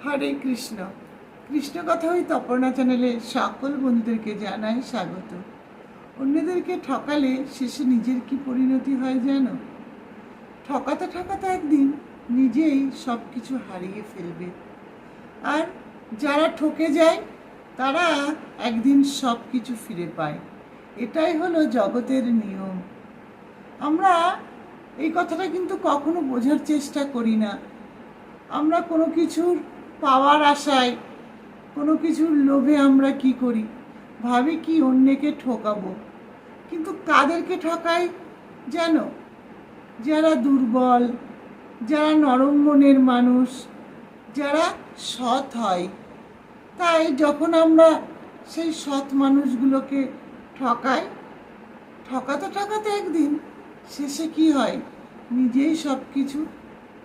হরে কৃষ্ণ। কৃষ্ণ কথা ওই তপর্ণা চ্যানেলে সকল বন্ধুদেরকে জানাই স্বাগত। অন্যদেরকে ঠকালে শেষে নিজের কি পরিণতি হয় জানো? ঠকাতে ঠকাতে একদিন নিজেই সব কিছু হারিয়ে ফেলবে। আর যারা ঠকে যায় তারা একদিন সব কিছু ফিরে পায়। এটাই হলো জগতের নিয়ম। আমরা এই কথাটা কিন্তু কখনো বোঝার চেষ্টা করি না। আমরা কোনো কিছুর পাওয়ার আশায়, কোনো কিছুর লোভে আমরা কি করি, ভাবি কি অন্যকে ঠকাবো। কিন্তু কাদেরকে ঠকাই জানো? যারা দুর্বল, যারা নরম মনের মানুষ, যারা সৎ হয়। তাই যখন আমরা সেই সৎ মানুষগুলোকে ঠকাই, ঠকাতে ঠকাতে একদিন শেষে কি হয়, নিজেই সব কিছু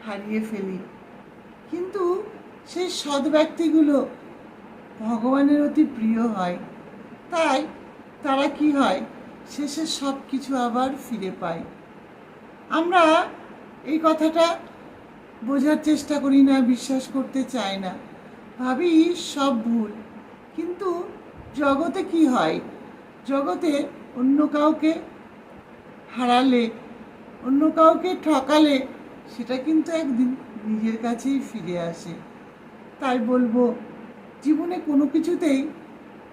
হারিয়ে ফেলি। কিন্তু সেই সৎ ব্যক্তিগুলো ভগবানের অতি প্রিয় হয়। তাই তারা কি হয়, শেষে সব কিছু আবার ফিরে পায়। আমরা এই কথাটা বোঝার চেষ্টা করি না, বিশ্বাস করতে চাই না, ভাবি সব ভুল। কিন্তু জগতে কি হয়, জগতে অন্য কাউকে হারালে, অন্য কাউকে ঠকালে সেটা কিন্তু একদিন নিজের কাছেই ফিরে আসে। তাই বলবো, জীবনে কোনো কিছুতেই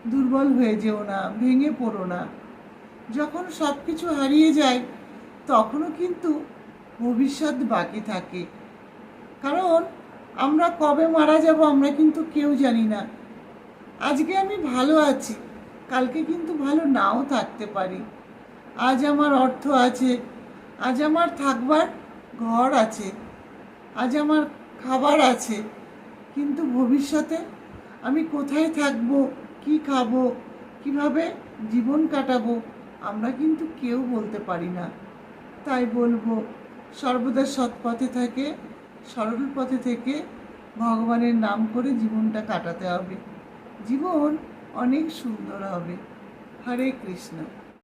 দুর্বল হয়ে যেও না, ভেঙে পড়ো না। যখন সব কিছু হারিয়ে যায় তখনও কিন্তু ভবিষ্যৎ বাকি থাকে। কারণ আমরা কবে মারা যাব আমরা কিন্তু কেউ জানি না। আজকে আমি ভালো আছি, কালকে কিন্তু ভালো নাও থাকতে পারি। আজ আমার অর্থ আছে, আজ আমার থাকবার ঘর আছে, আজ আমার খাবার আছে, কিন্তু ভবিষ্যতে আমি কোথায় থাকবো, কি খাবো, কিভাবে জীবন কাটাবো আমরা কিন্তু কেউ বলতে পারি না। তাই বলবো, সর্বদা সৎ পথে থেকে, সরল পথে থেকে ভগবানের নাম করে জীবনটা কাটাতে হবে। জীবন অনেক সুন্দর হবে। হরে কৃষ্ণ।